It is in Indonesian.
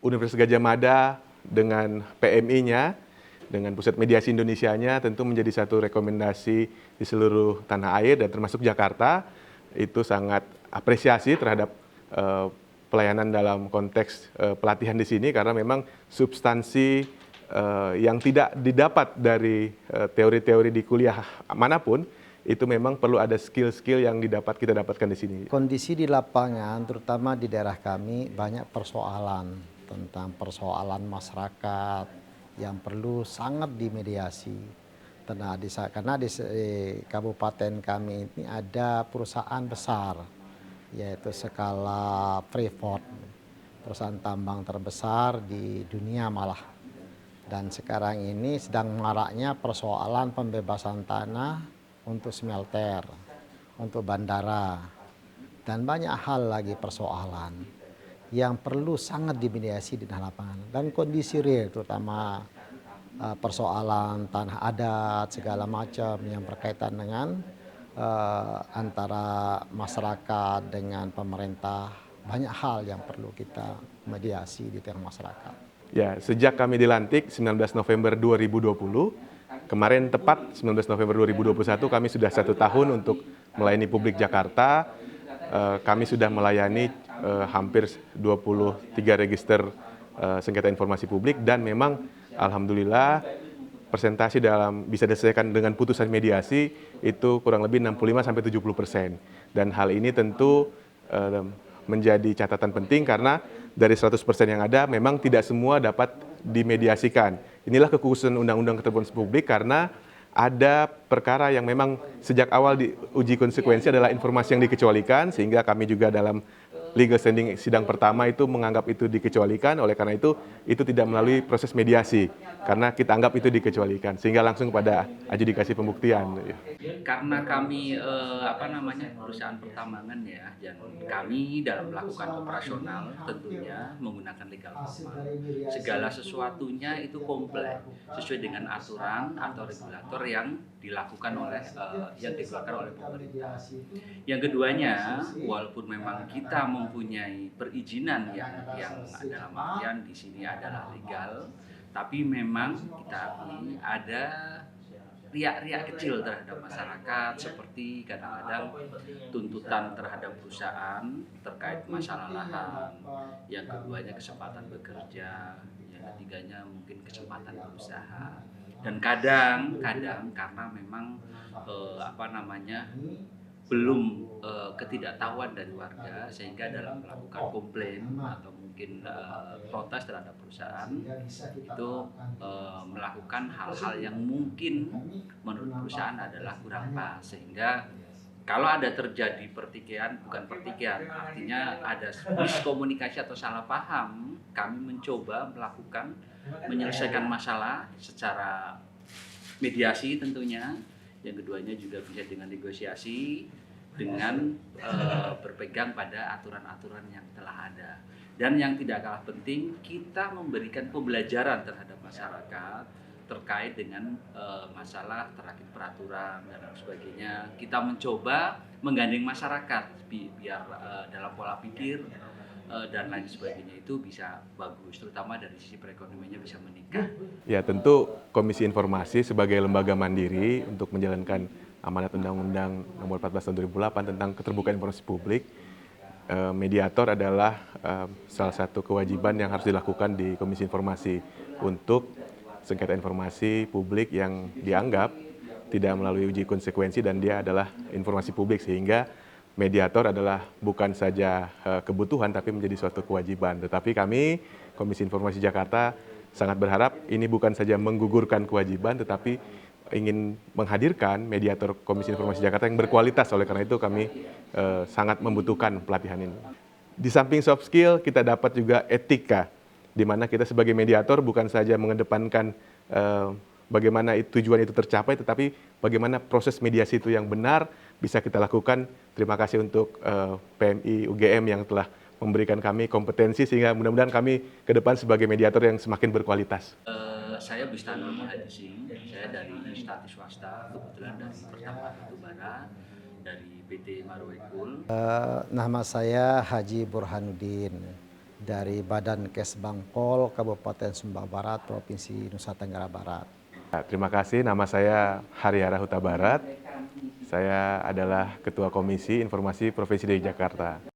Universitas Gadjah Mada dengan PMI-nya, dengan Pusat Mediasi Indonesianya tentu menjadi satu rekomendasi di seluruh tanah air dan termasuk Jakarta. Itu sangat apresiasi terhadap pelayanan dalam konteks pelatihan di sini karena memang substansi yang tidak didapat dari teori-teori di kuliah manapun itu memang perlu ada skill-skill yang kita dapatkan di sini. Kondisi di lapangan terutama di daerah kami banyak persoalan tentang persoalan masyarakat yang perlu sangat dimediasi. Karena di kabupaten kami ini ada perusahaan besar, yaitu skala Freeport, perusahaan tambang terbesar di dunia malah. Dan sekarang ini sedang maraknya persoalan pembebasan tanah untuk smelter, untuk bandara, dan banyak hal lagi persoalan yang perlu sangat dimediasi di lapangan. Dan kondisi real terutama persoalan tanah adat segala macam yang berkaitan dengan antara masyarakat dengan pemerintah, banyak hal yang perlu kita mediasi di tengah masyarakat. Ya, sejak kami dilantik 19 November 2020, kemarin tepat 19 November 2021 kami sudah 1 tahun untuk melayani publik Jakarta. Kami sudah melayani hampir 23 register sengketa informasi publik dan memang alhamdulillah persentase bisa diselesaikan dengan putusan mediasi itu kurang lebih 65-70%. Dan hal ini tentu menjadi catatan penting karena dari 100% yang ada memang tidak semua dapat dimediasikan. Inilah kekhususan Undang-Undang Keterbukaan Publik karena ada perkara yang memang sejak awal diuji konsekuensi adalah informasi yang dikecualikan sehingga kami juga dalam legal standing sidang pertama itu menganggap itu dikecualikan, oleh karena itu tidak melalui proses mediasi karena kita anggap itu dikecualikan sehingga langsung pada adjudikasi pembuktian. Karena kami perusahaan pertambangan ya, dan kami dalam melakukan operasional tentunya menggunakan legal formal. Segala sesuatunya itu komplek sesuai dengan aturan atau regulator yang dilakukan oleh yang dikeluarkan oleh pemerintah. Yang keduanya, walaupun memang kita mempunyai perizinan yang dalam artian di sini adalah legal, tapi memang kita akui ada riak-riak kecil terhadap masyarakat seperti kadang-kadang tuntutan terhadap perusahaan terkait masalah lahan, yang keduanya kesempatan bekerja, yang ketiganya mungkin kesempatan berusaha, dan kadang karena memang belum ketidaktahuan dari warga sehingga dalam melakukan komplain atau mungkin protes terhadap perusahaan itu melakukan hal-hal yang mungkin menurut perusahaan adalah kurang pas, sehingga kalau ada terjadi artinya ada miskomunikasi atau salah paham, kami mencoba menyelesaikan masalah secara mediasi tentunya. Yang keduanya juga bisa dengan negosiasi, dengan berpegang pada aturan-aturan yang telah ada. Dan yang tidak kalah penting, kita memberikan pembelajaran terhadap masyarakat terkait dengan masalah terkait peraturan dan sebagainya. Kita mencoba menggandeng masyarakat biar dalam pola pikir dan lain sebagainya itu bisa bagus, terutama dari sisi perekonomiannya bisa meningkat. Ya, tentu Komisi Informasi sebagai lembaga mandiri untuk menjalankan amanat Undang-Undang Nomor 14 Tahun 2008 tentang keterbukaan informasi publik, mediator adalah salah satu kewajiban yang harus dilakukan di Komisi Informasi untuk sengketa informasi publik yang dianggap tidak melalui uji konsekuensi dan dia adalah informasi publik, sehingga mediator adalah bukan saja kebutuhan tapi menjadi suatu kewajiban. Tetapi kami, Komisi Informasi Jakarta, sangat berharap ini bukan saja menggugurkan kewajiban tetapi ingin menghadirkan mediator Komisi Informasi Jakarta yang berkualitas. Oleh karena itu kami sangat membutuhkan pelatihan ini. Di samping soft skill kita dapat juga etika, di mana kita sebagai mediator bukan saja mengedepankan bagaimana tujuan itu tercapai, tetapi bagaimana proses mediasi itu yang benar bisa kita lakukan. Terima kasih untuk PMI UGM yang telah memberikan kami kompetensi sehingga mudah-mudahan kami ke depan sebagai mediator yang semakin berkualitas. Saya Bustami Muhadisi, saya dari instansi swasta, kebetulan dari Pertambangan Batubara, dari PT Marwekul. Nama saya Haji Burhanuddin dari Badan Kesbangpol Kabupaten Sumbawa Barat, Provinsi Nusa Tenggara Barat. Terima kasih, nama saya Haryara Huta Barat. Saya adalah Ketua Komisi Informasi Provinsi DKI Jakarta.